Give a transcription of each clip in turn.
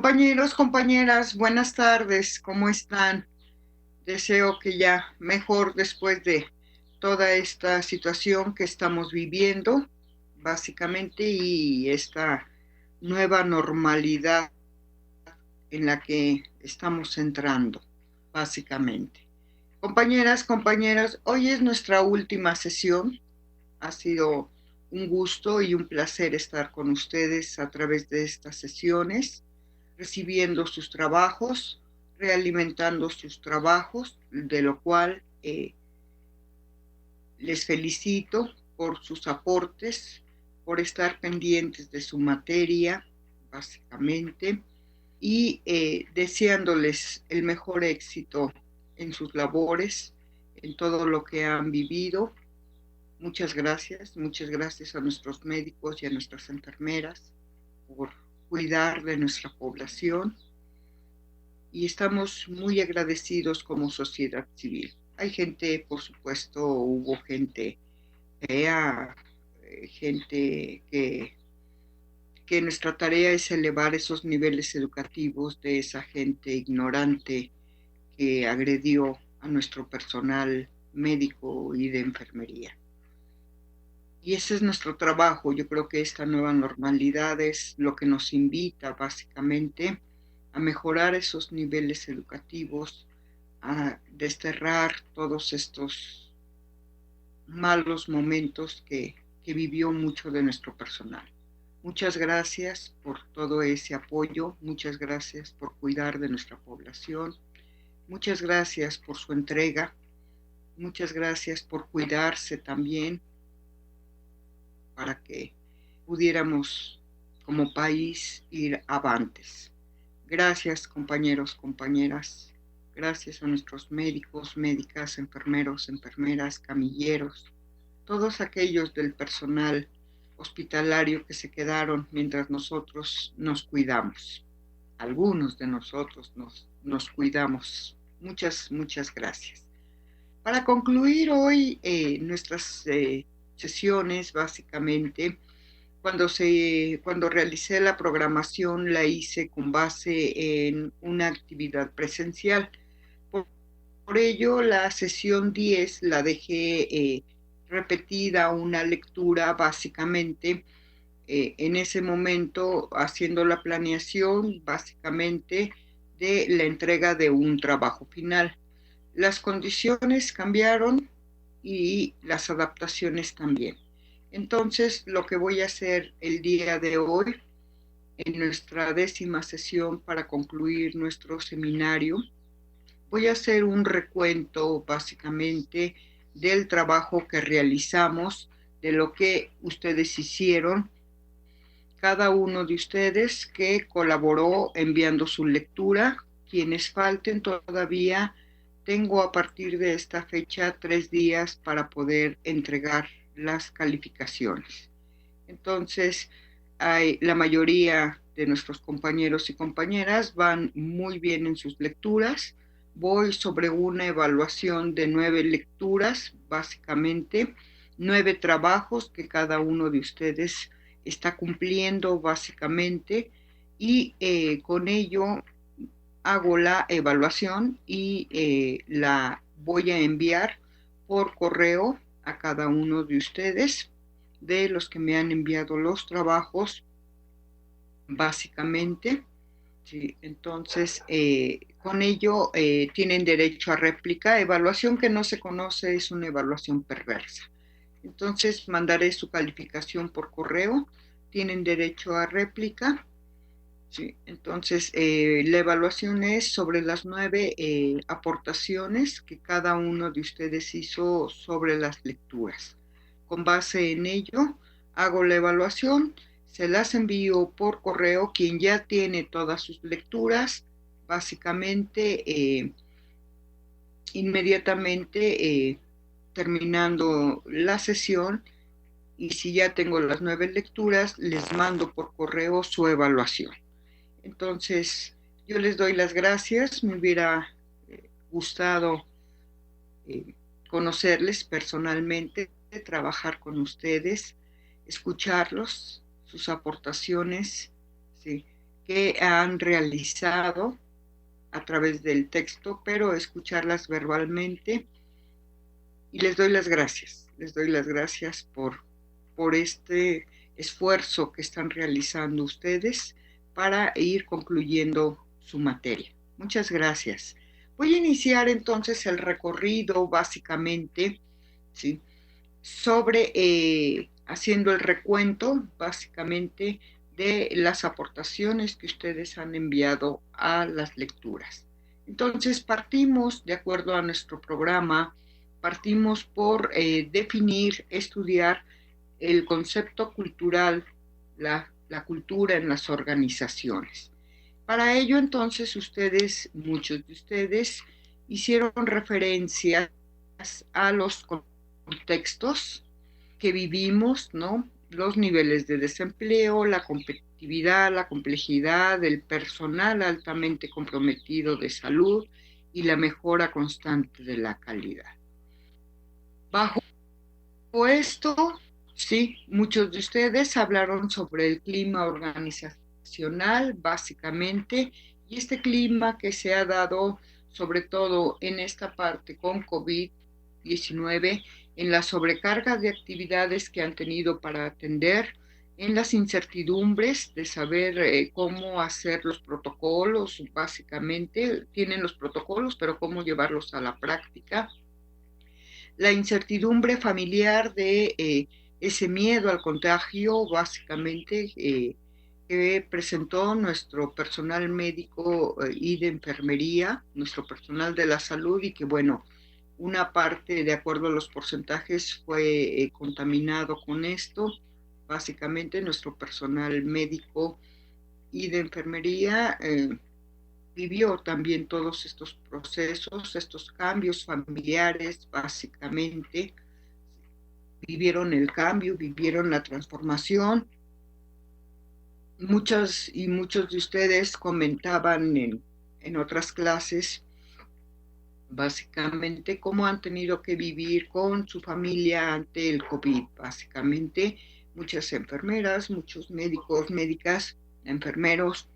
Compañeros, compañeras, buenas tardes, ¿cómo están? Deseo que ya mejor después de toda esta situación que estamos viviendo, básicamente, y esta nueva normalidad en la que estamos entrando, básicamente. Compañeras, compañeras, hoy es nuestra última sesión. Ha sido un gusto y un placer estar con ustedes a través de estas sesiones, recibiendo sus trabajos, realimentando sus trabajos, de lo cual les felicito por sus aportes, por estar pendientes de su materia, básicamente, y deseándoles el mejor éxito en sus labores, en todo lo que han vivido. Muchas gracias a nuestros médicos y a nuestras enfermeras por cuidar de nuestra población y estamos muy agradecidos como sociedad civil. Hay gente, por supuesto, hubo gente fea, gente que nuestra tarea es elevar esos niveles educativos de esa gente ignorante que agredió a nuestro personal médico y de enfermería. Y ese es nuestro trabajo. Yo creo que esta nueva normalidad es lo que nos invita básicamente a mejorar esos niveles educativos, a desterrar todos estos malos momentos que vivió mucho de nuestro personal. Muchas gracias por todo ese apoyo, muchas gracias por cuidar de nuestra población, muchas gracias por su entrega, muchas gracias por cuidarse también para que pudiéramos como país ir avantes. Gracias, compañeros, compañeras. Gracias a nuestros médicos, médicas, enfermeros, enfermeras, camilleros, todos aquellos del personal hospitalario que se quedaron mientras nosotros nos cuidamos. Algunos de nosotros nos cuidamos. Muchas, muchas gracias. Para concluir hoy nuestras sesiones, básicamente, cuando realicé la programación la hice con base en una actividad presencial. Por, por ello, la sesión 10 la dejé repetida, una lectura básicamente en ese momento haciendo la planeación básicamente de la entrega de un trabajo final. Las condiciones cambiaron y las adaptaciones también. Entonces, lo que voy a hacer el día de hoy, en nuestra 10ª sesión para concluir nuestro seminario, voy a hacer un recuento básicamente del trabajo que realizamos, de lo que ustedes hicieron, cada uno de ustedes que colaboró enviando su lectura. Quienes falten todavía, tengo a partir de esta fecha 3 días para poder entregar las calificaciones. Entonces, la mayoría de nuestros compañeros y compañeras van muy bien en sus lecturas. Voy sobre una evaluación de 9 lecturas, básicamente, 9 trabajos que cada uno de ustedes está cumpliendo básicamente y con ello hago la evaluación y la voy a enviar por correo a cada uno de ustedes, de los que me han enviado los trabajos, básicamente. Sí, entonces, con ello tienen derecho a réplica. Evaluación que no se conoce es una evaluación perversa. Entonces, mandaré su calificación por correo. Tienen derecho a réplica. Sí, entonces, la evaluación es sobre las 9 aportaciones que cada uno de ustedes hizo sobre las lecturas. Con base en ello, hago la evaluación, se las envío por correo. Quien ya tiene todas sus lecturas, básicamente, inmediatamente terminando la sesión, y si ya tengo las 9 lecturas, les mando por correo su evaluación. Entonces, yo les doy las gracias. Me hubiera gustado eh, conocerles personalmente, trabajar con ustedes, escucharlos, sus aportaciones, ¿sí? que han realizado a través del texto, pero escucharlas verbalmente. Y les doy las gracias por este esfuerzo que están realizando ustedes para ir concluyendo su materia. Muchas gracias. Voy a iniciar entonces el recorrido básicamente, ¿sí?, sobre haciendo el recuento básicamente de las aportaciones que ustedes han enviado a las lecturas. Entonces partimos, de acuerdo a nuestro programa, partimos por definir, estudiar el concepto cultural, la cultura en las organizaciones. Para ello, entonces, muchos de ustedes, hicieron referencias a los contextos que vivimos, ¿no? Los niveles de desempleo, la competitividad, la complejidad del personal altamente comprometido de salud y la mejora constante de la calidad. Bajo esto, sí, muchos de ustedes hablaron sobre el clima organizacional, básicamente, y este clima que se ha dado sobre todo en esta parte con COVID-19, en la sobrecarga de actividades que han tenido para atender, en las incertidumbres de saber cómo hacer los protocolos, básicamente, tienen los protocolos, pero cómo llevarlos a la práctica, la incertidumbre familiar de ese miedo al contagio, básicamente, que presentó nuestro personal médico y de enfermería, nuestro personal de la salud, y que, bueno, una parte, de acuerdo a los porcentajes, fue contaminado con esto. Básicamente, nuestro personal médico y de enfermería vivió también todos estos procesos, estos cambios familiares, básicamente, vivieron el cambio, vivieron la transformación. Muchas y muchos de ustedes comentaban en otras clases, básicamente, cómo han tenido que vivir con su familia ante el COVID. Básicamente, muchas enfermeras, muchos médicos, médicas, enfermeros,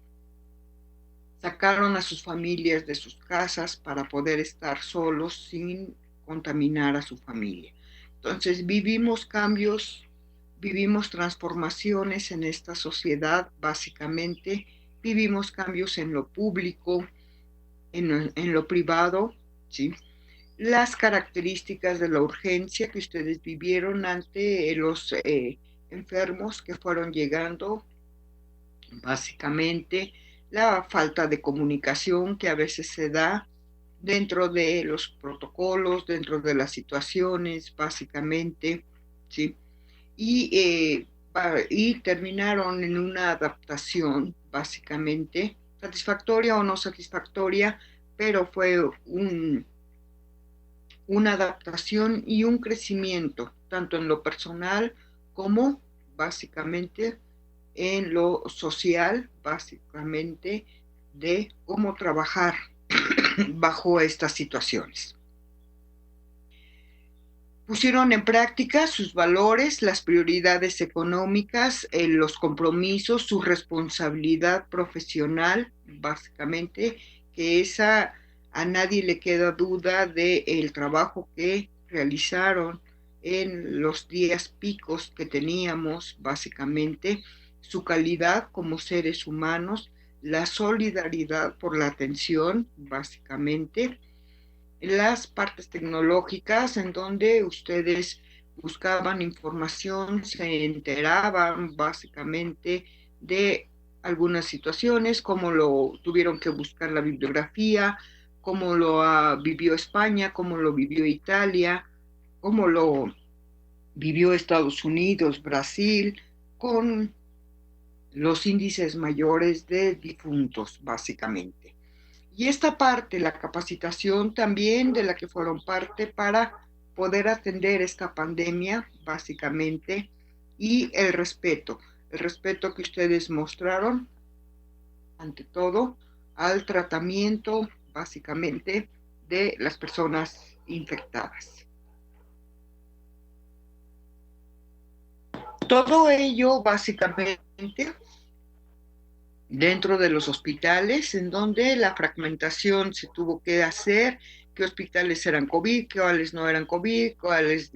sacaron a sus familias de sus casas para poder estar solos sin contaminar a su familia. Entonces vivimos cambios, vivimos transformaciones en esta sociedad, básicamente, vivimos cambios en lo público, en lo privado, ¿sí? Las características de la urgencia que ustedes vivieron ante los enfermos que fueron llegando, básicamente, la falta de comunicación que a veces se da dentro de los protocolos, dentro de las situaciones, básicamente, ¿sí? Y terminaron en una adaptación, básicamente, satisfactoria o no satisfactoria, pero fue una adaptación y un crecimiento, tanto en lo personal como, básicamente, en lo social, básicamente, de cómo trabajar bajo estas situaciones. Pusieron en práctica sus valores, las prioridades económicas, los compromisos, su responsabilidad profesional, básicamente, que esa a nadie le queda duda del trabajo que realizaron en los días picos que teníamos, básicamente, su calidad como seres humanos, la solidaridad por la atención, básicamente, las partes tecnológicas en donde ustedes buscaban información, se enteraban básicamente de algunas situaciones, cómo lo tuvieron que buscar la bibliografía, cómo lo vivió España, cómo lo vivió Italia, cómo lo vivió Estados Unidos, Brasil, con los índices mayores de difuntos, básicamente. Y esta parte, la capacitación también de la que fueron parte para poder atender esta pandemia, básicamente, y el respeto que ustedes mostraron, ante todo, al tratamiento, básicamente, de las personas infectadas. Todo ello, básicamente, dentro de los hospitales, en donde la fragmentación se tuvo que hacer, qué hospitales eran COVID, cuáles no eran COVID, cuáles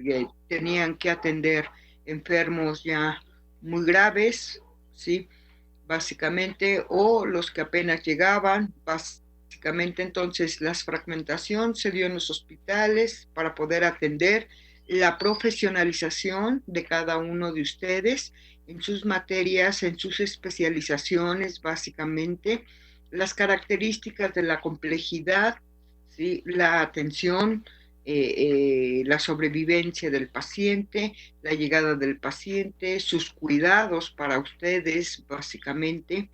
tenían que atender enfermos ya muy graves, ¿sí? Básicamente, o los que apenas llegaban, básicamente. Entonces la fragmentación se dio en los hospitales para poder atender la profesionalización de cada uno de ustedes en sus materias, en sus especializaciones, básicamente, las características de la complejidad, ¿sí? La atención, la sobrevivencia del paciente, la llegada del paciente, sus cuidados para ustedes, básicamente,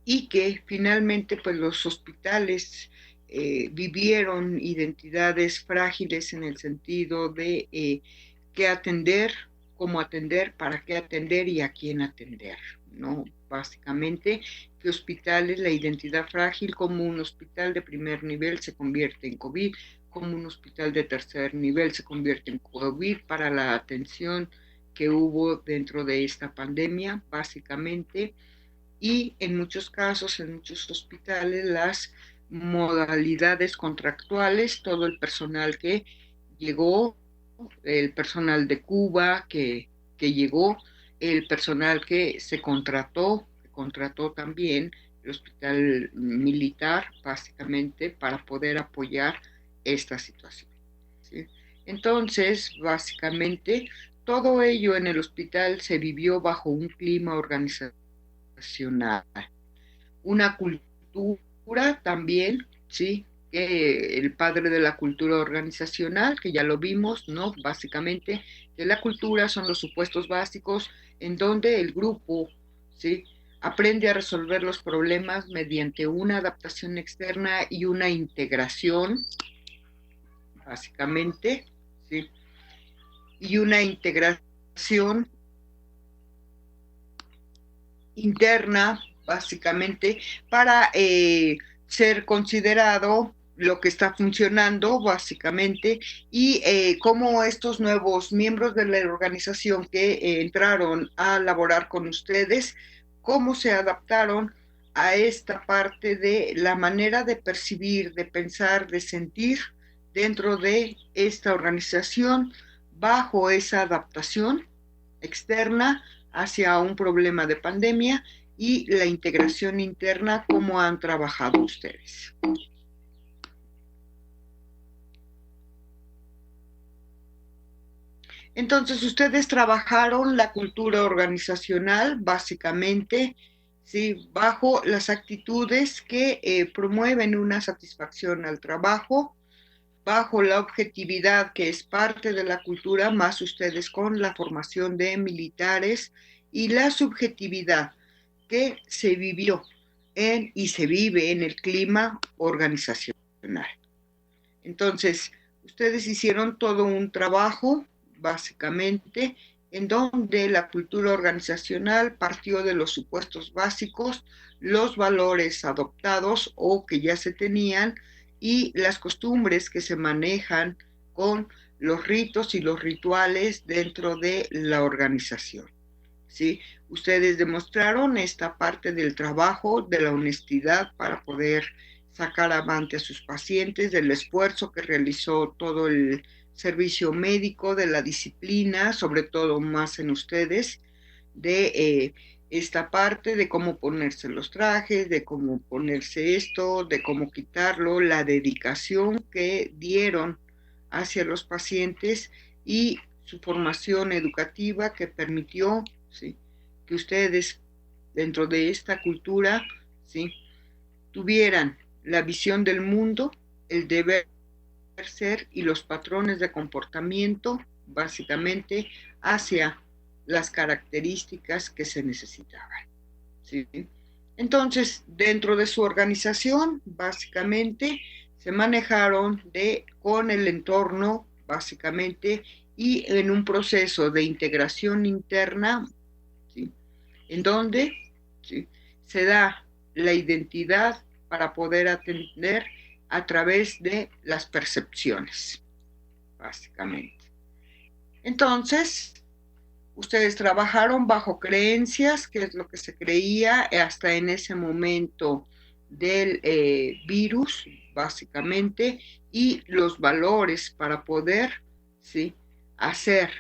y que finalmente pues los hospitales vivieron identidades frágiles en el sentido de qué atender, cómo atender, para qué atender y a quién atender, ¿no? Básicamente, que hospitales, la identidad frágil, como un hospital de primer nivel se convierte en COVID, como un hospital de tercer nivel se convierte en COVID para la atención que hubo dentro de esta pandemia, básicamente. Y en muchos casos, en muchos hospitales, las modalidades contractuales, todo el personal que llegó, el personal de Cuba que llegó, el personal que se contrató también el hospital militar, básicamente, para poder apoyar esta situación, ¿sí? Entonces, básicamente, todo ello en el hospital se vivió bajo un clima organizado, una cultura también, ¿sí? Que el padre de la cultura organizacional, que ya lo vimos, ¿no? Básicamente, que la cultura son los supuestos básicos en donde el grupo, ¿sí? Aprende a resolver los problemas mediante una adaptación externa y una integración, básicamente, ¿sí? Y una integración interna, básicamente, para ser considerado lo que está funcionando, básicamente, y cómo estos nuevos miembros de la organización que entraron a laborar con ustedes, cómo se adaptaron a esta parte de la manera de percibir, de pensar, de sentir dentro de esta organización bajo esa adaptación externa hacia un problema de pandemia y la integración interna, cómo han trabajado ustedes. Entonces, ustedes trabajaron la cultura organizacional, básicamente, ¿sí? Bajo las actitudes que promueven una satisfacción al trabajo, bajo la objetividad que es parte de la cultura, más ustedes con la formación de militares, y la subjetividad que se vivió y se vive en el clima organizacional. Entonces, ustedes hicieron todo un trabajo, básicamente, en donde la cultura organizacional partió de los supuestos básicos, los valores adoptados o que ya se tenían y las costumbres que se manejan con los ritos y los rituales dentro de la organización, ¿sí? Ustedes demostraron esta parte del trabajo, de la honestidad para poder sacar avante a sus pacientes, del esfuerzo que realizó todo el servicio médico, de la disciplina, sobre todo más en ustedes, de esta parte de cómo ponerse los trajes, de cómo ponerse esto, de cómo quitarlo, la dedicación que dieron hacia los pacientes y su formación educativa que permitió, ¿sí?, que ustedes dentro de esta cultura, ¿sí?, tuvieran la visión del mundo, el deber ser y los patrones de comportamiento, básicamente, hacia las características que se necesitaban, ¿sí? Entonces, dentro de su organización, básicamente, se manejaron con el entorno, básicamente, y en un proceso de integración interna, ¿sí?, en donde, ¿sí?, se da la identidad para poder atender a través de las percepciones, básicamente. Entonces, Ustedes trabajaron bajo creencias, que es lo que se creía hasta en ese momento del virus, básicamente, y los valores para poder, ¿sí?, hacer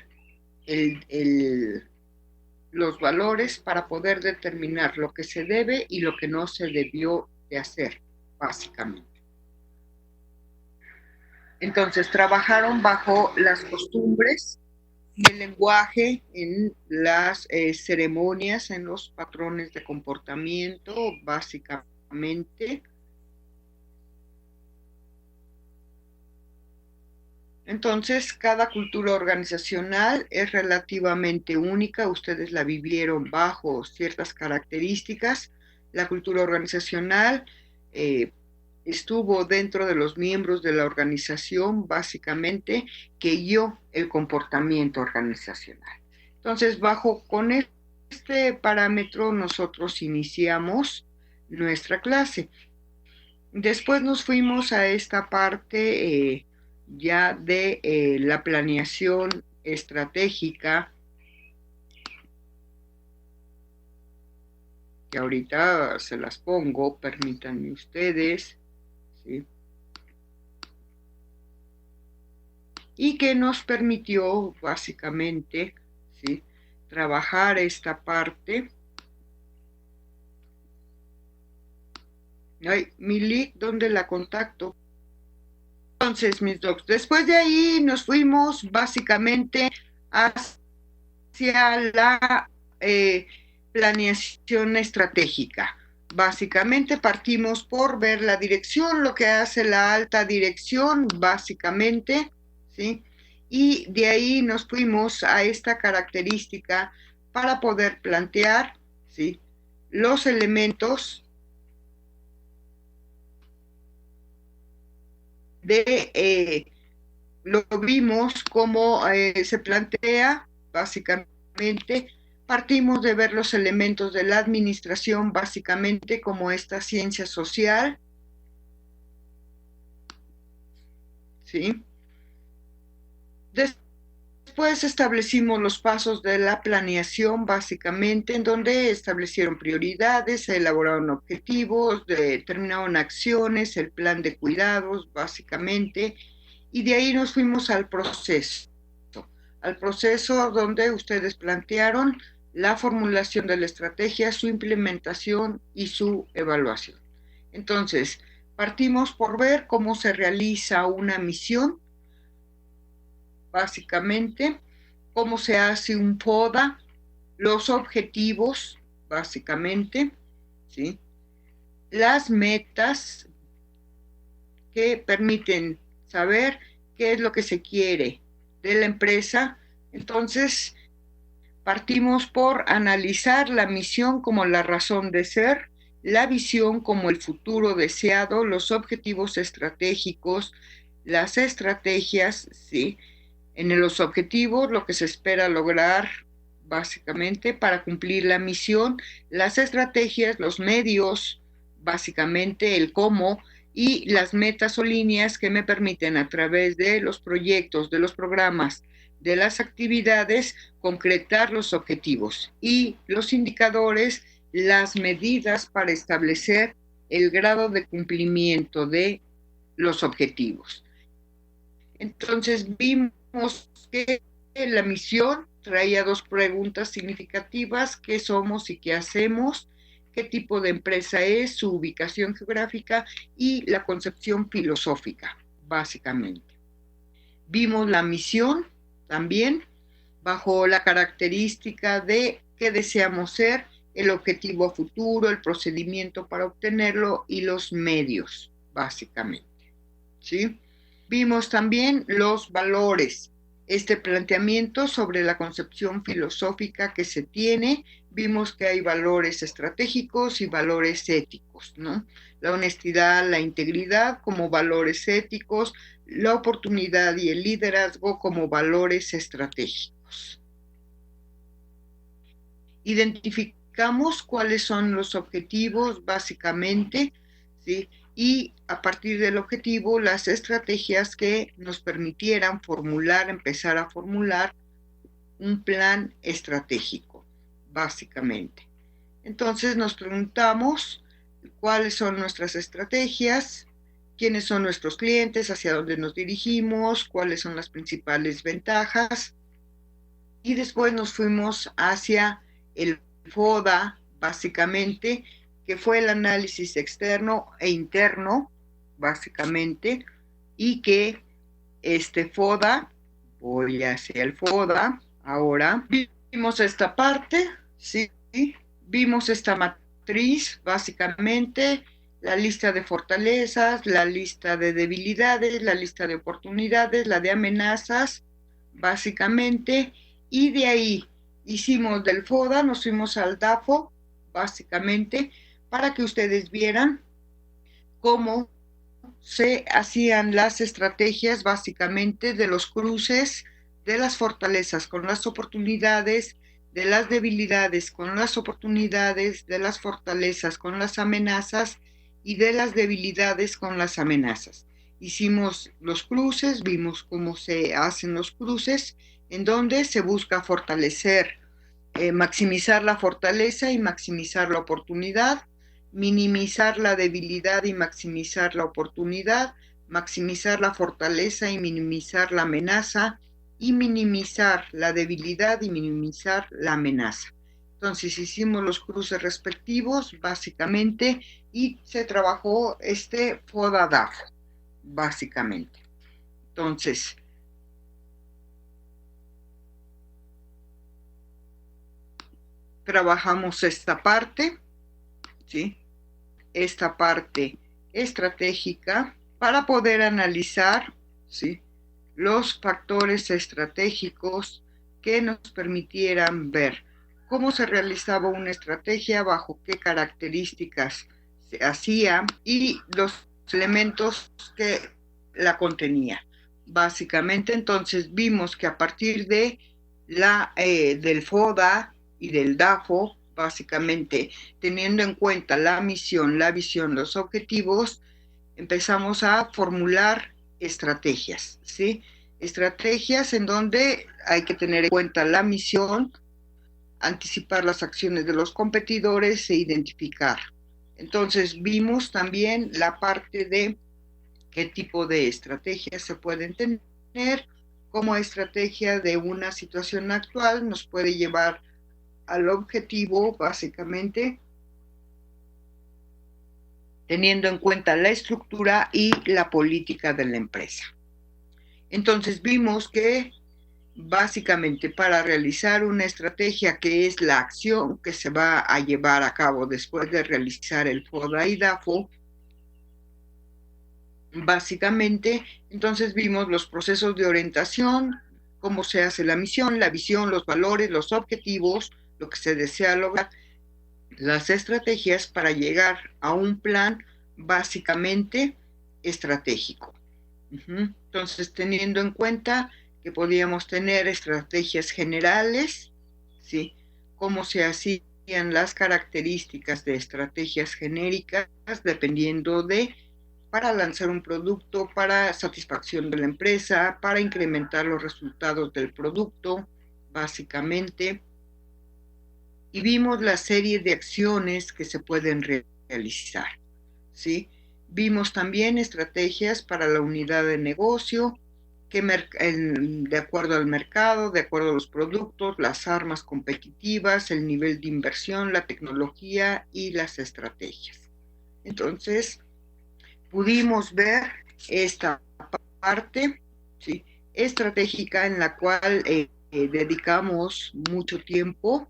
los valores para poder determinar lo que se debe y lo que no se debió de hacer, básicamente. Entonces, trabajaron bajo las costumbres y el lenguaje en las ceremonias, en los patrones de comportamiento, básicamente. Entonces, cada cultura organizacional es relativamente única. Ustedes la vivieron bajo ciertas características. La cultura organizacional estuvo dentro de los miembros de la organización, básicamente, que guió el comportamiento organizacional. Entonces, con este parámetro, nosotros iniciamos nuestra clase. Después nos fuimos a esta parte ya de la planeación estratégica, que ahorita se las pongo, permítanme ustedes, ¿sí?, y que nos permitió básicamente, ¿sí?, trabajar esta parte. Ay, mi link, ¿dónde la contacto? Entonces, mis docs, después de ahí nos fuimos básicamente hacia la planeación estratégica. Básicamente partimos por ver la dirección, lo que hace la alta dirección, básicamente, ¿sí? Y de ahí nos fuimos a esta característica para poder plantear, ¿sí?, los elementos lo vimos como se plantea, básicamente, partimos de ver los elementos de la administración, básicamente como esta ciencia social, ¿sí? Después establecimos los pasos de la planeación, básicamente, en donde establecieron prioridades, se elaboraron objetivos, determinaron acciones, el plan de cuidados, básicamente, y de ahí nos fuimos al proceso donde ustedes plantearon la formulación de la estrategia, su implementación y su evaluación. Entonces, partimos por ver cómo se realiza una misión, básicamente, cómo se hace un PODA, los objetivos, básicamente, ¿sí?, las metas que permiten saber qué es lo que se quiere de la empresa. Entonces, partimos por analizar la misión como la razón de ser, la visión como el futuro deseado, los objetivos estratégicos, las estrategias, ¿sí?, en los objetivos, lo que se espera lograr básicamente para cumplir la misión, las estrategias, los medios, básicamente el cómo, y las metas o líneas que me permiten a través de los proyectos, de los programas, de las actividades, concretar los objetivos, y los indicadores, las medidas para establecer el grado de cumplimiento de los objetivos. Entonces vimos que la misión traía dos preguntas significativas: ¿qué somos y qué hacemos? ¿Qué tipo de empresa es? Su ubicación geográfica y la concepción filosófica, básicamente. Vimos la misión también bajo la característica de qué deseamos ser, el objetivo a futuro, el procedimiento para obtenerlo y los medios, básicamente, ¿sí? Vimos también los valores, este planteamiento sobre la concepción filosófica que se tiene. Vimos que hay valores estratégicos y valores éticos, ¿no? La honestidad, la integridad como valores éticos, la oportunidad y el liderazgo como valores estratégicos. Identificamos cuáles son los objetivos, básicamente, ¿sí?, y a partir del objetivo, las estrategias que nos permitieran empezar a formular un plan estratégico, básicamente. Entonces nos preguntamos cuáles son nuestras estrategias, quiénes son nuestros clientes, hacia dónde nos dirigimos, cuáles son las principales ventajas. Y después nos fuimos hacia el FODA, básicamente, que fue el análisis externo e interno, básicamente, y que este FODA, voy hacia el FODA, ahora vimos esta parte, ¿sí? Vimos esta matriz, básicamente, la lista de fortalezas, la lista de debilidades, la lista de oportunidades, la de amenazas, básicamente, y de ahí hicimos del FODA, nos fuimos al DAFO, básicamente, para que ustedes vieran cómo se hacían las estrategias básicamente de los cruces de las fortalezas con las oportunidades, de las debilidades con las oportunidades, de las fortalezas con las amenazas y de las debilidades con las amenazas. Hicimos los cruces, vimos cómo se hacen los cruces, en donde se busca fortalecer, maximizar la fortaleza y maximizar la oportunidad, minimizar la debilidad y maximizar la oportunidad, maximizar la fortaleza y minimizar la amenaza, y minimizar la debilidad y minimizar la amenaza. Entonces hicimos los cruces respectivos, básicamente, y se trabajó este FODA-DAFO, básicamente. Entonces, trabajamos esta parte, ¿sí? Esta parte estratégica para poder analizar, ¿sí?, los factores estratégicos que nos permitieran ver cómo se realizaba una estrategia, bajo qué características se hacía y los elementos que la contenía. Básicamente, entonces vimos que a partir de del FODA y del DAFO, básicamente teniendo en cuenta la misión, la visión, los objetivos, empezamos a formular estrategias, ¿sí? Estrategias en donde hay que tener en cuenta la misión, anticipar las acciones de los competidores e identificar. Entonces vimos también la parte de qué tipo de estrategias se pueden tener, como estrategia de una situación actual nos puede llevar al objetivo, básicamente, teniendo en cuenta la estructura y la política de la empresa. Entonces vimos que básicamente para realizar una estrategia, que es la acción que se va a llevar a cabo después de realizar el FODA y DAFO, básicamente, entonces vimos los procesos de orientación, cómo se hace la misión, la visión, los valores, los objetivos, lo que se desea lograr, las estrategias para llegar a un plan básicamente estratégico. Entonces, teniendo en cuenta que podíamos tener estrategias generales, ¿sí?, cómo se hacían las características de estrategias genéricas, dependiendo de, para lanzar un producto, para satisfacción de la empresa, para incrementar los resultados del producto, básicamente. Y vimos la serie de acciones que se pueden realizar, ¿sí? Vimos también estrategias para la unidad de negocio, que de acuerdo al mercado, de acuerdo a los productos, las armas competitivas, el nivel de inversión, la tecnología y las estrategias. Entonces, pudimos ver esta parte, ¿sí?, estratégica, en la cual dedicamos mucho tiempo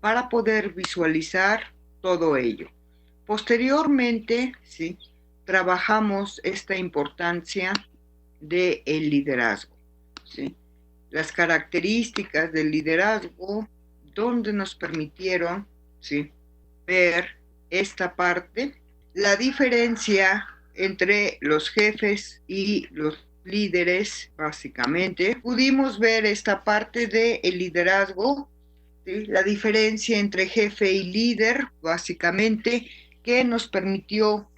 para poder visualizar todo ello. Posteriormente, ¿sí?, trabajamos esta importancia del liderazgo, ¿sí?, las características del liderazgo, donde nos permitieron, ¿sí?, ver esta parte, la diferencia entre los jefes y los líderes, básicamente. Pudimos ver esta parte del liderazgo, ¿sí?, la diferencia entre jefe y líder, básicamente, que nos permitió,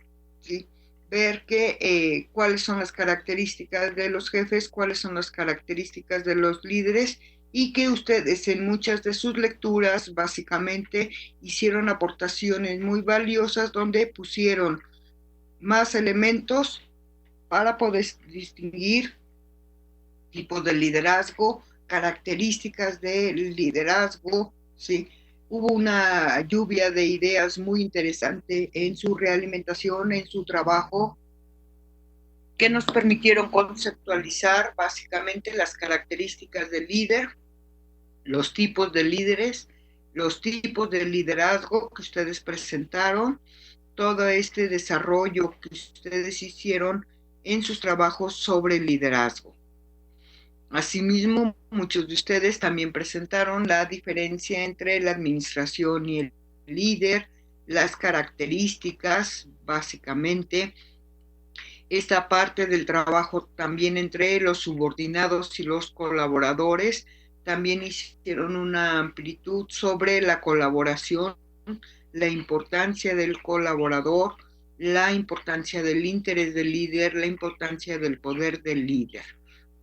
¿sí?, ver que, cuáles son las características de los jefes, cuáles son las características de los líderes y que ustedes en muchas de sus lecturas básicamente hicieron aportaciones muy valiosas donde pusieron más elementos para poder distinguir tipos de liderazgo, características del liderazgo, ¿sí? Hubo una lluvia de ideas muy interesante en su realimentación, en su trabajo, que nos permitieron conceptualizar básicamente las características del líder, los tipos de líderes, los tipos de liderazgo que ustedes presentaron, todo este desarrollo que ustedes hicieron en sus trabajos sobre liderazgo. Asimismo, muchos de ustedes también presentaron la diferencia entre la administración y el líder, las características, básicamente, esta parte del trabajo también entre los subordinados y los colaboradores. También hicieron una amplitud sobre la colaboración, la importancia del colaborador, la importancia del interés del líder, la importancia del poder del líder,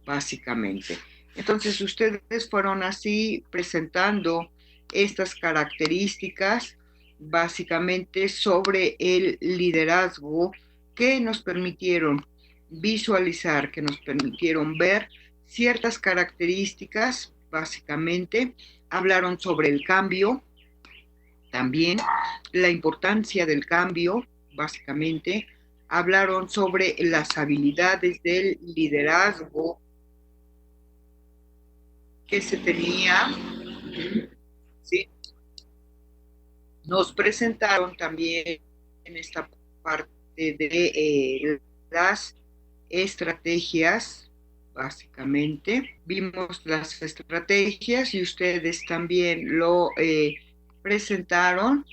básicamente. Entonces ustedes fueron así presentando estas características básicamente sobre el liderazgo que nos permitieron visualizar, que nos permitieron ver ciertas características, básicamente. Hablaron sobre el cambio, también la importancia del cambio, básicamente. Hablaron sobre las habilidades del liderazgo que se tenía, ¿sí? Nos presentaron también en esta parte de las estrategias, básicamente. Vimos las estrategias y ustedes también lo presentaron.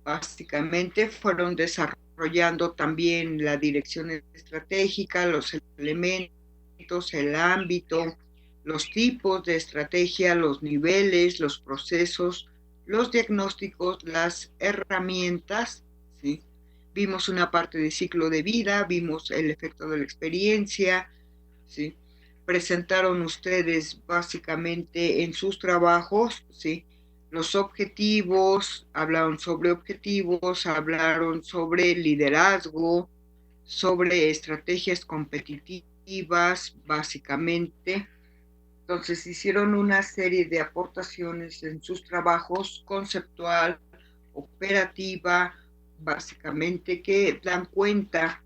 Básicamente fueron desarrollando también la dirección estratégica, los elementos, el ámbito, los tipos de estrategia, los niveles, los procesos, los diagnósticos, las herramientas, ¿sí? Vimos una parte de ciclo de vida, vimos el efecto de la experiencia, ¿sí? Presentaron ustedes básicamente en sus trabajos, ¿sí? Los objetivos, hablaron sobre liderazgo, sobre estrategias competitivas, básicamente. Entonces hicieron una serie de aportaciones en sus trabajos conceptual, operativa, básicamente, que dan cuenta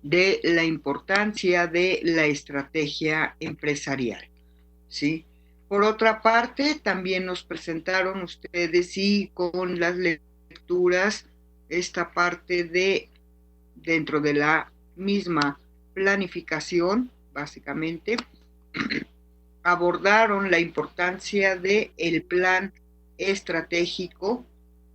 de la importancia de la estrategia empresarial, ¿sí? Por otra parte, también nos presentaron ustedes y con las lecturas esta parte de dentro de la misma planificación, básicamente, abordaron la importancia de el plan estratégico,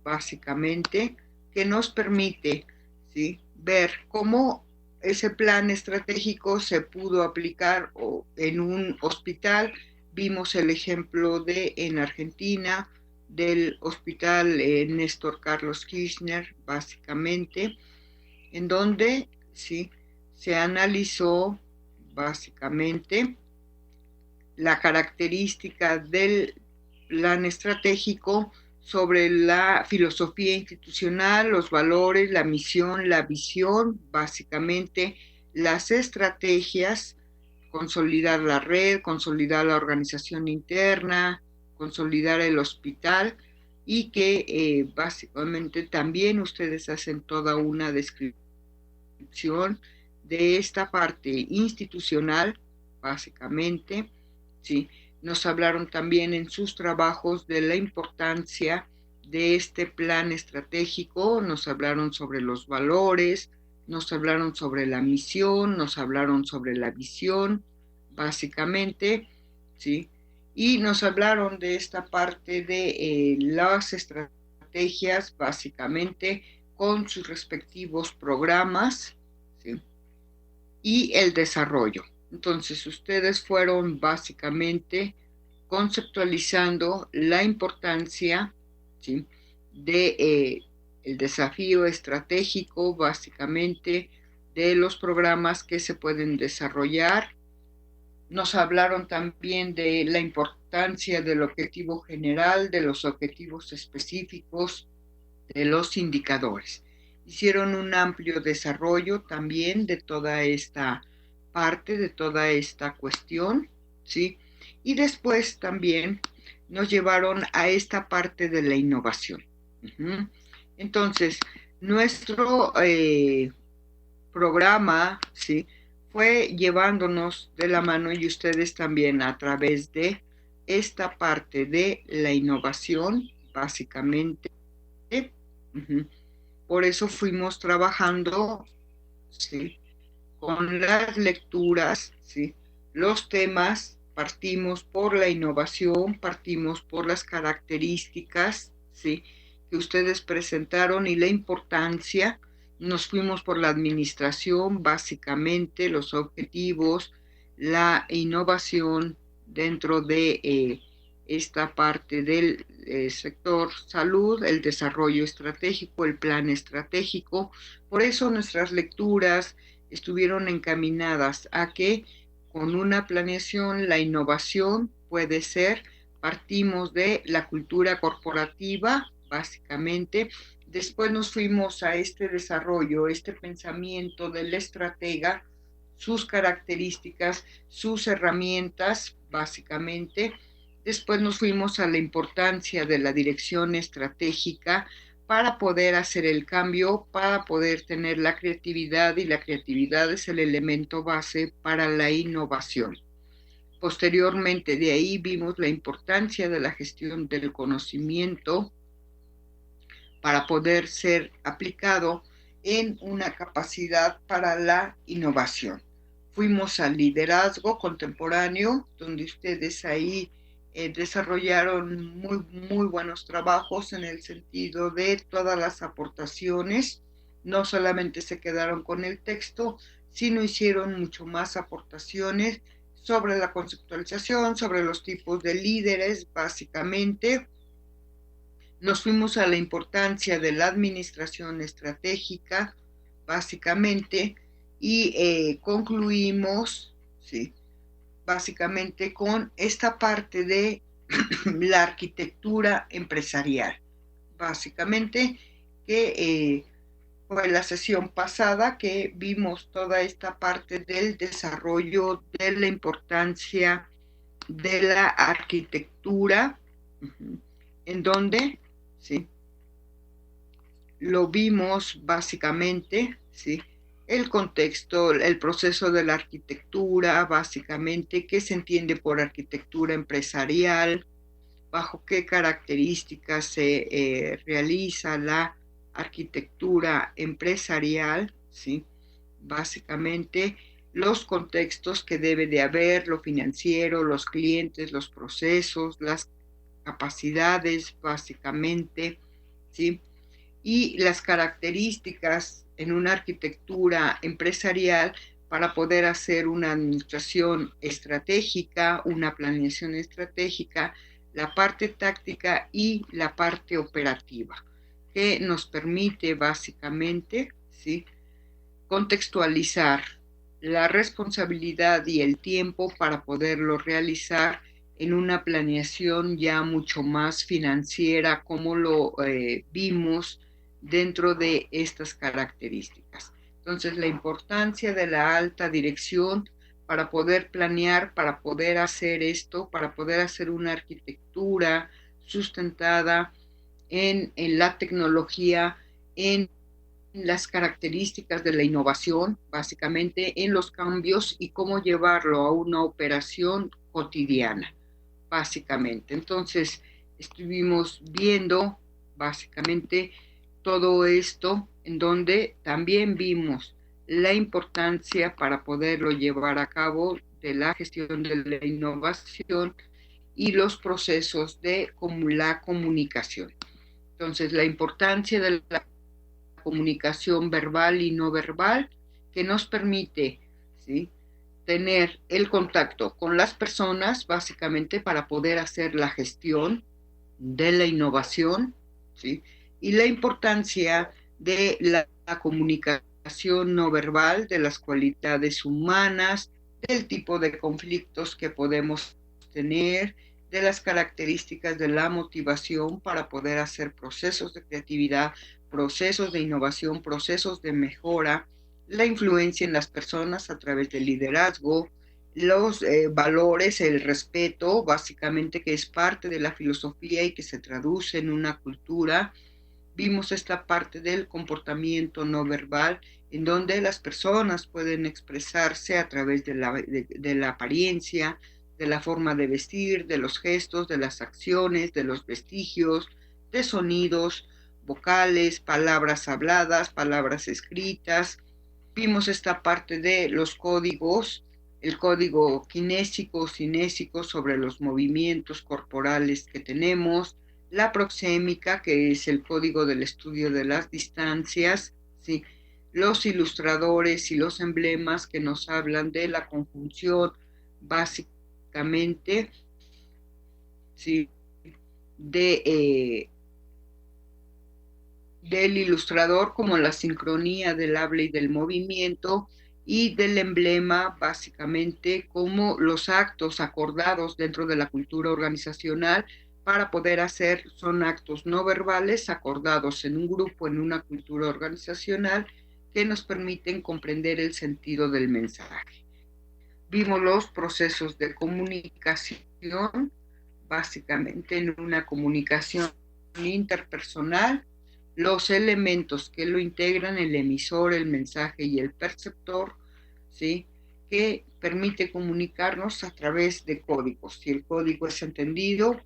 básicamente, que nos permite, ¿sí?, ver cómo ese plan estratégico se pudo aplicar en un hospital. Vimos el ejemplo de en Argentina del hospital Néstor Carlos Kirchner, básicamente, en donde sí se analizó básicamente la característica del plan estratégico sobre la filosofía institucional, los valores, la misión, la visión, básicamente las estrategias, consolidar la red, consolidar la organización interna, consolidar el hospital y que básicamente también ustedes hacen toda una descripción de esta parte institucional, básicamente, ¿sí? Nos hablaron también en sus trabajos de la importancia de este plan estratégico, nos hablaron sobre los valores, nos hablaron sobre la misión, nos hablaron sobre la visión, básicamente, ¿sí? Y nos hablaron de esta parte de las estrategias, básicamente, con sus respectivos programas, ¿sí?, y el desarrollo. Entonces, ustedes fueron básicamente conceptualizando la importancia, ¿sí?, de el desafío estratégico básicamente de los programas que se pueden desarrollar. Nos hablaron también de la importancia del objetivo general, de los objetivos específicos, de los indicadores. Hicieron un amplio desarrollo también de toda esta parte, de toda esta cuestión, ¿sí? Y después también nos llevaron a esta parte de la innovación. Entonces, nuestro programa, ¿sí?, fue llevándonos de la mano, y ustedes también, a través de esta parte de la innovación, básicamente. Por eso fuimos trabajando, ¿sí?, con las lecturas, ¿sí?, los temas. Partimos por la innovación, partimos por las características, ¿sí?, que ustedes presentaron y la importancia. Nos fuimos por la administración, básicamente, los objetivos, la innovación dentro de esta parte del sector salud, el desarrollo estratégico, el plan estratégico. Por eso nuestras lecturas estuvieron encaminadas a que con una planeación la innovación puede ser, partimos de la cultura corporativa, básicamente. Después nos fuimos a este desarrollo, este pensamiento del estratega, sus características, sus herramientas, básicamente. Después nos fuimos a la importancia de la dirección estratégica para poder hacer el cambio, para poder tener la creatividad, y la creatividad es el elemento base para la innovación. Posteriormente de ahí vimos la importancia de la gestión del conocimiento para poder ser aplicado en una capacidad para la innovación. Fuimos al liderazgo contemporáneo, donde ustedes ahí desarrollaron muy buenos trabajos en el sentido de todas las aportaciones. No solamente se quedaron con el texto, sino hicieron mucho más aportaciones sobre la conceptualización, sobre los tipos de líderes, básicamente. Nos fuimos a la importancia de la administración estratégica, básicamente, y concluimos, ¿sí?, básicamente con esta parte de la arquitectura empresarial, básicamente, que fue la sesión pasada que vimos toda esta parte del desarrollo, de la importancia de la arquitectura, en donde, ¿sí?, lo vimos básicamente, ¿sí?, el contexto, el proceso de la arquitectura, básicamente, qué se entiende por arquitectura empresarial, bajo qué características se realiza la arquitectura empresarial, ¿sí?, básicamente, los contextos que debe de haber, lo financiero, los clientes, los procesos, las capacidades, básicamente, ¿sí?, y las características en una arquitectura empresarial para poder hacer una administración estratégica, una planeación estratégica, la parte táctica y la parte operativa, que nos permite básicamente, ¿sí?, contextualizar la responsabilidad y el tiempo para poderlo realizar en una planeación ya mucho más financiera, como lo vimos dentro de estas características. Entonces, la importancia de la alta dirección para poder planear, para poder hacer esto, para poder hacer una arquitectura sustentada en la tecnología, en las características de la innovación, básicamente en los cambios y cómo llevarlo a una operación cotidiana, básicamente. Entonces, estuvimos viendo básicamente todo esto, en donde también vimos la importancia para poderlo llevar a cabo de la gestión de la innovación y los procesos de la comunicación. Entonces, la importancia de la comunicación verbal y no verbal, que nos permite, ¿sí?, tener el contacto con las personas, básicamente, para poder hacer la gestión de la innovación, ¿sí?, y la importancia de la comunicación no verbal, de las cualidades humanas, del tipo de conflictos que podemos tener, de las características de la motivación para poder hacer procesos de creatividad, procesos de innovación, procesos de mejora, la influencia en las personas a través del liderazgo, los valores, el respeto, básicamente que es parte de la filosofía y que se traduce en una cultura. Vimos esta parte del comportamiento no verbal, en donde las personas pueden expresarse a través de la apariencia, de la forma de vestir, de los gestos, de las acciones, de los vestigios, de sonidos vocales, palabras habladas, palabras escritas. Vimos esta parte de los códigos, el código kinésico, cinésico sobre los movimientos corporales que tenemos, la proxémica, que es el código del estudio de las distancias, ¿sí? Los ilustradores y los emblemas que nos hablan de la conjunción, básicamente, ¿sí? Del ilustrador, como la sincronía del habla y del movimiento, y del emblema, básicamente, como los actos acordados dentro de la cultura organizacional para poder hacer, son actos no verbales acordados en un grupo, en una cultura organizacional, que nos permiten comprender el sentido del mensaje. Vimos los procesos de comunicación, básicamente en una comunicación interpersonal, los elementos que lo integran, el emisor, el mensaje y el perceptor, ¿sí? Que permite comunicarnos a través de códigos. Si el código es entendido,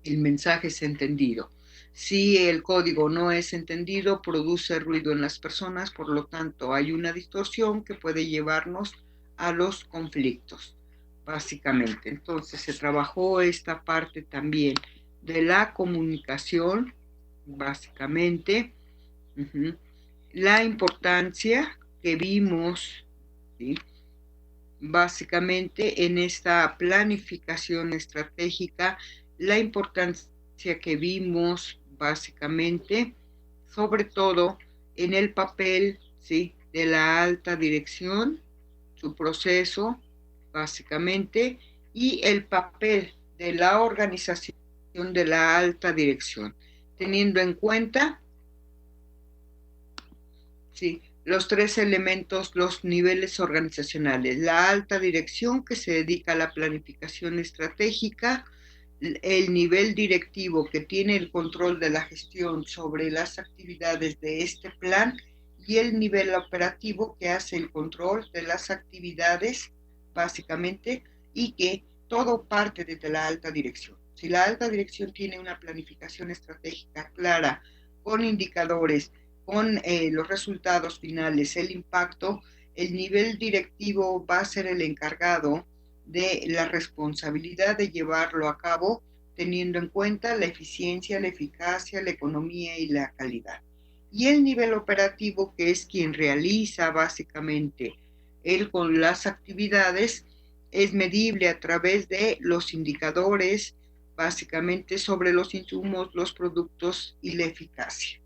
el mensaje es entendido. Si el código no es entendido, produce ruido en las personas, por lo tanto hay una distorsión que puede llevarnos a los conflictos, básicamente. Entonces se trabajó esta parte también de la comunicación, básicamente. La importancia que vimos, ¿sí? Básicamente en esta planificación estratégica, la importancia que vimos básicamente, sobre todo en el papel, ¿sí? De la alta dirección, su proceso básicamente, y el papel de la organización de la alta dirección, teniendo en cuenta, ¿sí? Los tres elementos, los niveles organizacionales, la alta dirección que se dedica a la planificación estratégica, el nivel directivo que tiene el control de la gestión sobre las actividades de este plan y el nivel operativo que hace el control de las actividades, básicamente, y que todo parte desde la alta dirección. Si la alta dirección tiene una planificación estratégica clara, con indicadores, con los resultados finales, el impacto, el nivel directivo va a ser el encargado de la responsabilidad de llevarlo a cabo, teniendo en cuenta la eficiencia, la eficacia, la economía y la calidad. Y el nivel operativo, que es quien realiza básicamente él con las actividades, es medible a través de los indicadores, básicamente sobre los insumos, los productos y la eficacia.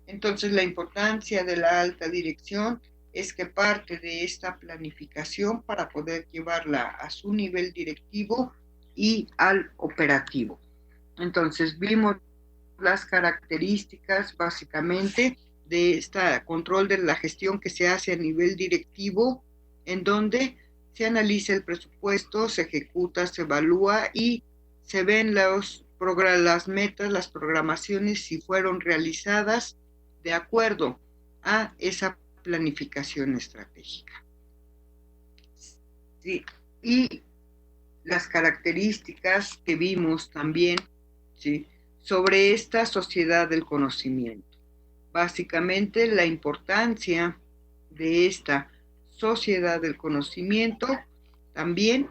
Entonces, la importancia de la alta dirección es que parte de esta planificación para poder llevarla a su nivel directivo y al operativo. Entonces, vimos las características básicamente de este control de la gestión que se hace a nivel directivo, en donde se analiza el presupuesto, se ejecuta, se evalúa y se ven las metas, las programaciones, si fueron realizadas de acuerdo a esa planificación estratégica. Sí, y las características que vimos también, ¿sí? Sobre esta sociedad del conocimiento. Básicamente la importancia de esta sociedad del conocimiento también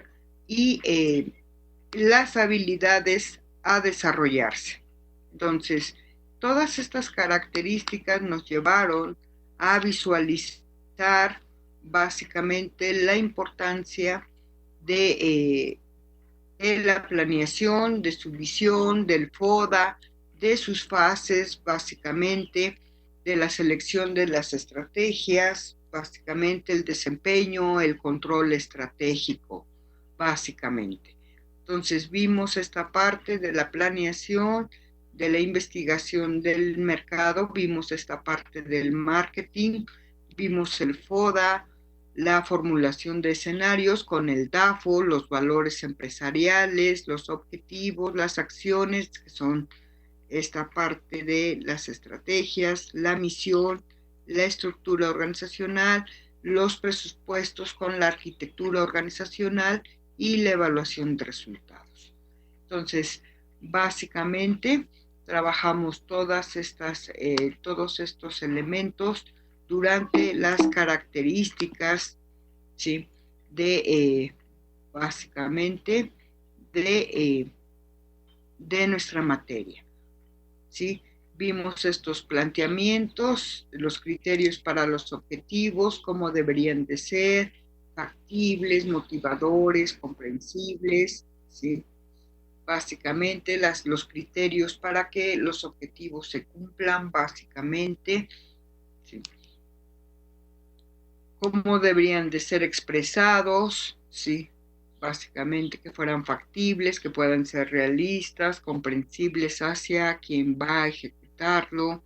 y las habilidades a desarrollarse. Entonces, todas estas características nos llevaron a visualizar básicamente la importancia de la planeación, de su visión, del FODA, de sus fases, básicamente, de la selección de las estrategias, básicamente el desempeño, el control estratégico, básicamente. Entonces vimos esta parte de la planeación, de la investigación del mercado, vimos esta parte del marketing, vimos el FODA, la formulación de escenarios con el DAFO, los valores empresariales, los objetivos, las acciones, que son esta parte de las estrategias, la misión, la estructura organizacional, los presupuestos con la arquitectura organizacional y la evaluación de resultados. Entonces, básicamente, trabajamos todos estos elementos durante las características, ¿sí? Básicamente, de nuestra materia, ¿sí? Vimos estos planteamientos, los criterios para los objetivos, cómo deberían de ser, factibles, motivadores, comprensibles, ¿sí? Básicamente los criterios para que los objetivos se cumplan, básicamente, ¿sí? Cómo deberían de ser expresados, ¿sí? Básicamente que fueran factibles, que puedan ser realistas, comprensibles hacia quien va a ejecutarlo.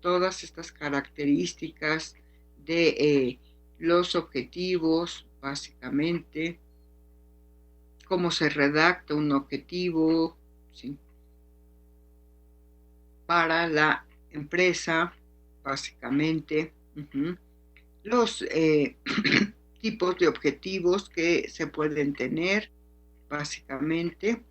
Todas estas características de los objetivos, básicamente, cómo se redacta un objetivo, ¿sí? Para la empresa, básicamente. Los tipos de objetivos que se pueden tener, básicamente.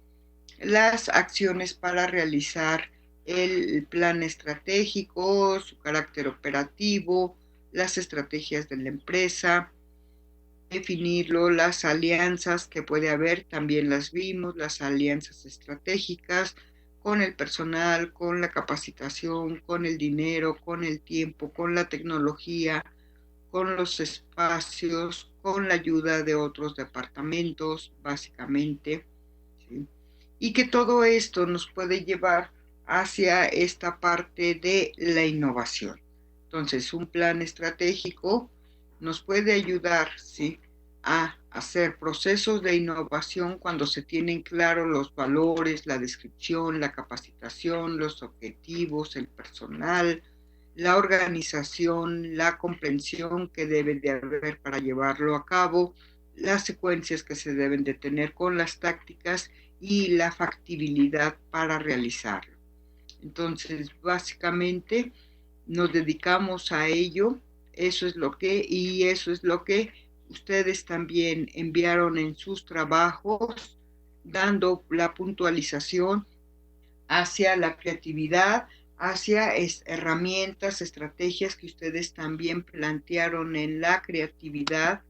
Las acciones para realizar el plan estratégico, su carácter operativo, las estrategias de la empresa, definirlo, las alianzas que puede haber, también las vimos, las alianzas estratégicas con el personal, con la capacitación, con el dinero, con el tiempo, con la tecnología, con los espacios, con la ayuda de otros departamentos, básicamente, ¿sí? Y que todo esto nos puede llevar hacia esta parte de la innovación. Entonces, un plan estratégico nos puede ayudar, ¿sí?, a hacer procesos de innovación cuando se tienen claros los valores, la descripción, la capacitación, los objetivos, el personal, la organización, la comprensión que debe de haber para llevarlo a cabo, las secuencias que se deben de tener con las tácticas y la factibilidad para realizarlo. Entonces, básicamente nos dedicamos a ello, y eso es lo que ustedes también enviaron en sus trabajos, dando la puntualización hacia la creatividad, hacia herramientas, estrategias que ustedes también plantearon en la creatividad,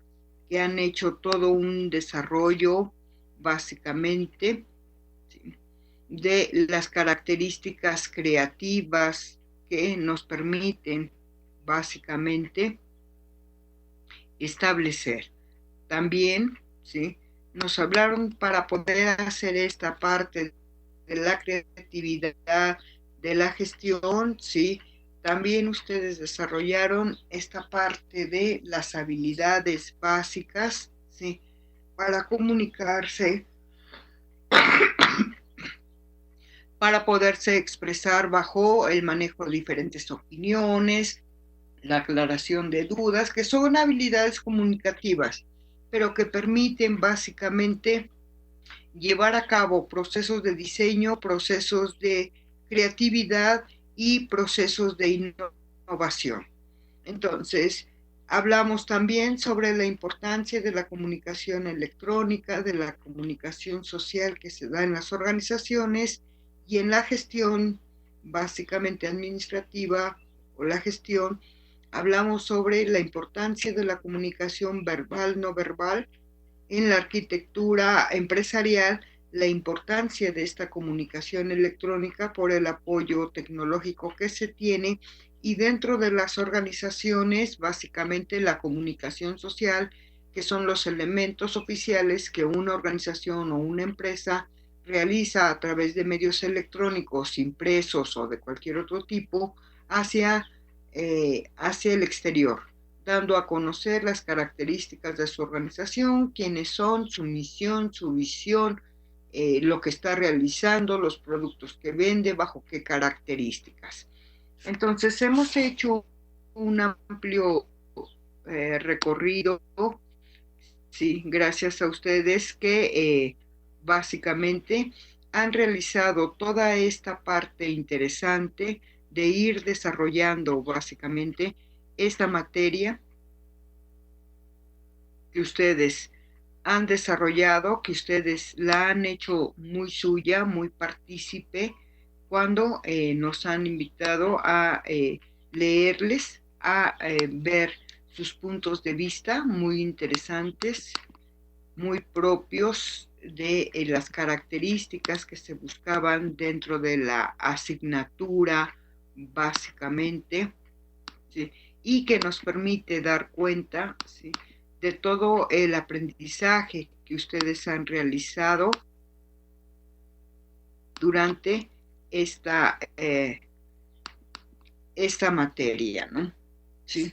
que han hecho todo un desarrollo, básicamente, ¿sí?, de las características creativas que nos permiten, básicamente, establecer. También, ¿sí?, nos hablaron para poder hacer esta parte de la creatividad, de la gestión, ¿sí? También ustedes desarrollaron esta parte de las habilidades básicas, ¿sí?, para comunicarse, para poderse expresar bajo el manejo de diferentes opiniones, la aclaración de dudas, que son habilidades comunicativas, pero que permiten básicamente llevar a cabo procesos de diseño, procesos de creatividad y procesos de innovación. Entonces, hablamos también sobre la importancia de la comunicación electrónica, de la comunicación social que se da en las organizaciones y en la gestión básicamente administrativa o la gestión. Hablamos sobre la importancia de la comunicación verbal, no verbal, en la arquitectura empresarial, la importancia de esta comunicación electrónica por el apoyo tecnológico que se tiene, y dentro de las organizaciones, básicamente la comunicación social, que son los elementos oficiales que una organización o una empresa realiza a través de medios electrónicos, impresos o de cualquier otro tipo, hacia el exterior, dando a conocer las características de su organización, quiénes son, su misión, su visión, lo que está realizando, los productos que vende, bajo qué características. Entonces, hemos hecho un amplio recorrido, sí, gracias a ustedes que básicamente han realizado toda esta parte interesante de ir desarrollando básicamente esta materia que ustedes han desarrollado, que ustedes la han hecho muy suya, muy partícipe, cuando nos han invitado a leerles, a ver sus puntos de vista muy interesantes, muy propios de las características que se buscaban dentro de la asignatura, básicamente, ¿sí? Y que nos permite dar cuenta, ¿sí?, de todo el aprendizaje que ustedes han realizado durante esta materia, ¿no? ¿Sí?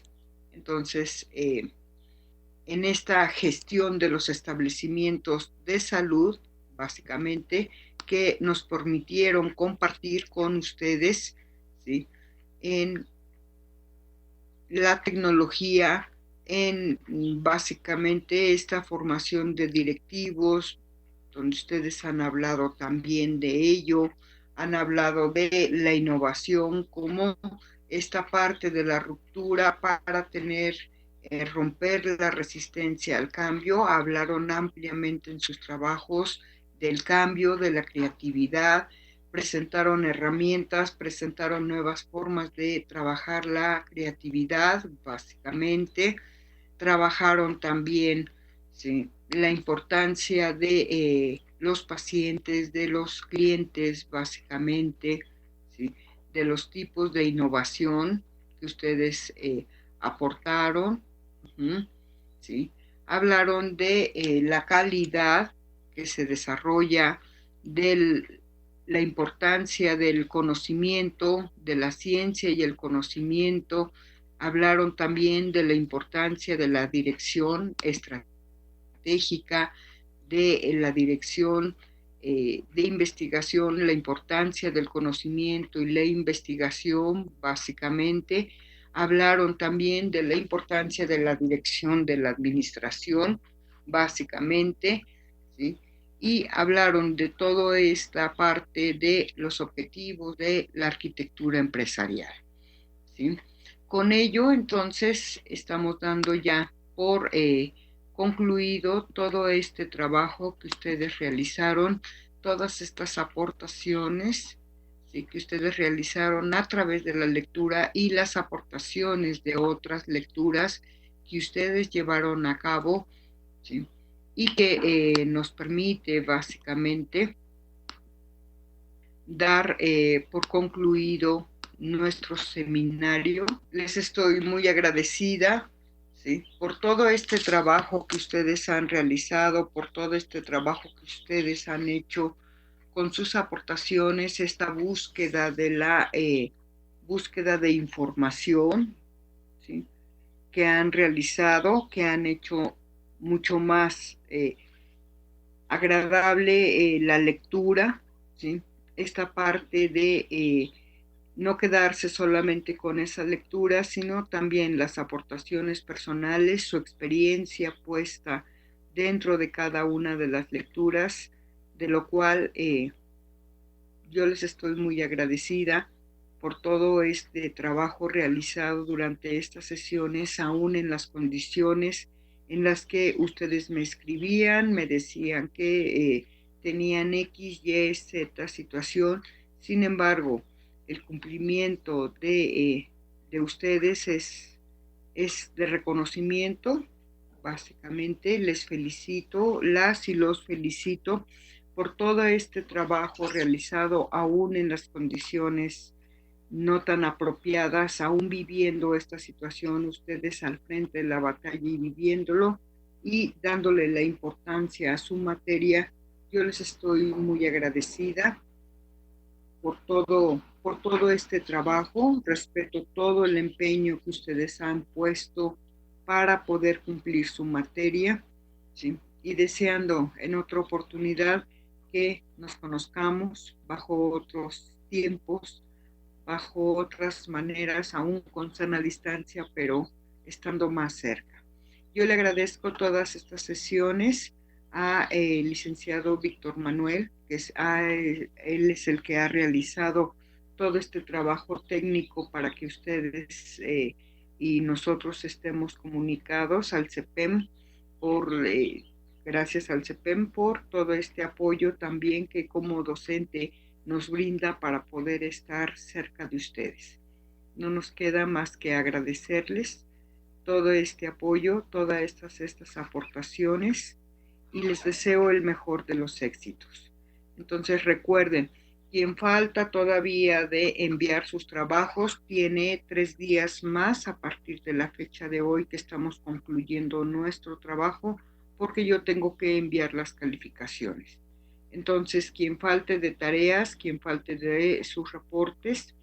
Entonces, en esta gestión de los establecimientos de salud, básicamente, que nos permitieron compartir con ustedes, ¿sí?, en la tecnología, en básicamente esta formación de directivos, donde ustedes han hablado también de ello, han hablado de la innovación como esta parte de la ruptura para romper la resistencia al cambio. Hablaron ampliamente en sus trabajos del cambio, de la creatividad, presentaron herramientas, presentaron nuevas formas de trabajar la creatividad, básicamente. Trabajaron también, sí, la importancia de los pacientes, de los clientes, básicamente, ¿sí?, de los tipos de innovación que ustedes aportaron, ¿sí? Hablaron de la calidad que se desarrolla, de la importancia del conocimiento, de la ciencia y el conocimiento. Hablaron también de la importancia de la dirección estratégica, de la dirección de investigación, la importancia del conocimiento y la investigación, básicamente. Hablaron también de la importancia de la dirección de la administración, básicamente, ¿sí? Y hablaron de toda esta parte de los objetivos de la arquitectura empresarial, ¿sí? Con ello, entonces, estamos dando ya por concluido todo este trabajo que ustedes realizaron, todas estas aportaciones, ¿sí?, que ustedes realizaron a través de la lectura y las aportaciones de otras lecturas que ustedes llevaron a cabo, ¿sí?, y que nos permite básicamente dar por concluido nuestro seminario. Les estoy muy agradecida, ¿sí?, por todo este trabajo que ustedes han realizado, por todo este trabajo que ustedes han hecho con sus aportaciones, esta búsqueda de información, ¿sí?, que han realizado, que han hecho mucho más agradable la lectura, ¿sí?, esta parte de no quedarse solamente con esa lectura, sino también las aportaciones personales, su experiencia puesta dentro de cada una de las lecturas, de lo cual yo les estoy muy agradecida por todo este trabajo realizado durante estas sesiones, aún en las condiciones en las que ustedes me escribían, me decían que tenían X, Y, Z situación. Sin embargo, el cumplimiento de ustedes es de reconocimiento. Básicamente, les felicito, las y los felicito por todo este trabajo realizado aún en las condiciones no tan apropiadas, aún viviendo esta situación, ustedes al frente de la batalla y viviéndolo y dándole la importancia a su materia Yo les estoy muy agradecida por todo este trabajo. Respeto todo el empeño que ustedes han puesto para poder cumplir su materia, ¿sí? Y deseando en otra oportunidad que nos conozcamos bajo otros tiempos, bajo otras maneras, aún con sana distancia, pero estando más cerca. Yo le agradezco todas estas sesiones a el licenciado Víctor Manuel, él es el que ha realizado todo este trabajo técnico para que ustedes y nosotros estemos comunicados al CEPEM, gracias al CEPEM por todo este apoyo también que como docente nos brinda para poder estar cerca de ustedes. No nos queda más que agradecerles todo este apoyo, todas estas aportaciones y les deseo el mejor de los éxitos. Entonces recuerden, quien falta todavía de enviar sus trabajos tiene 3 días más a partir de la fecha de hoy que estamos concluyendo nuestro trabajo porque yo tengo que enviar las calificaciones. Entonces, quien falte de tareas, quien falte de sus reportes,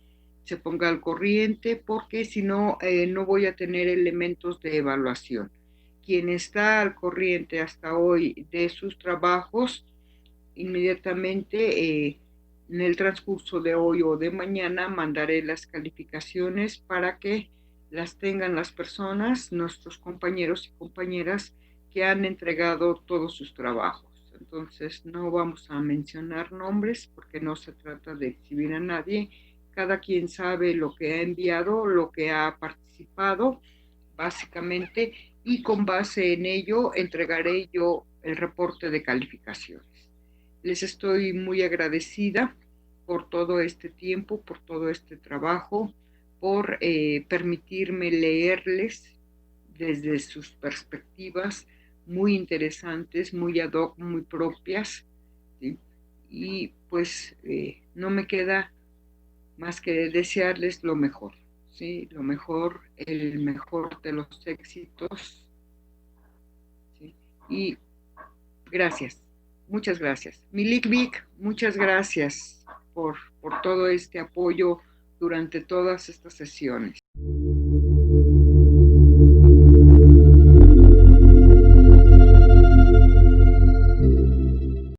se ponga al corriente porque si no, no voy a tener elementos de evaluación. Quien está al corriente hasta hoy de sus trabajos, inmediatamente en el transcurso de hoy o de mañana mandaré las calificaciones para que las tengan las personas, nuestros compañeros y compañeras que han entregado todos sus trabajos. Entonces no vamos a mencionar nombres porque no se trata de exhibir a nadie. Cada quien sabe lo que ha enviado, lo que ha participado, básicamente, y con base en ello entregaré yo el reporte de calificaciones. Les estoy muy agradecida por todo este tiempo, por todo este trabajo, por permitirme leerles desde sus perspectivas muy interesantes, muy ad hoc, muy propias, ¿sí? Y pues no me queda más que desearles lo mejor, ¿sí? Lo mejor, el mejor de los éxitos, ¿sí? Y gracias, muchas gracias. Milik Vic, muchas gracias por todo este apoyo durante todas estas sesiones.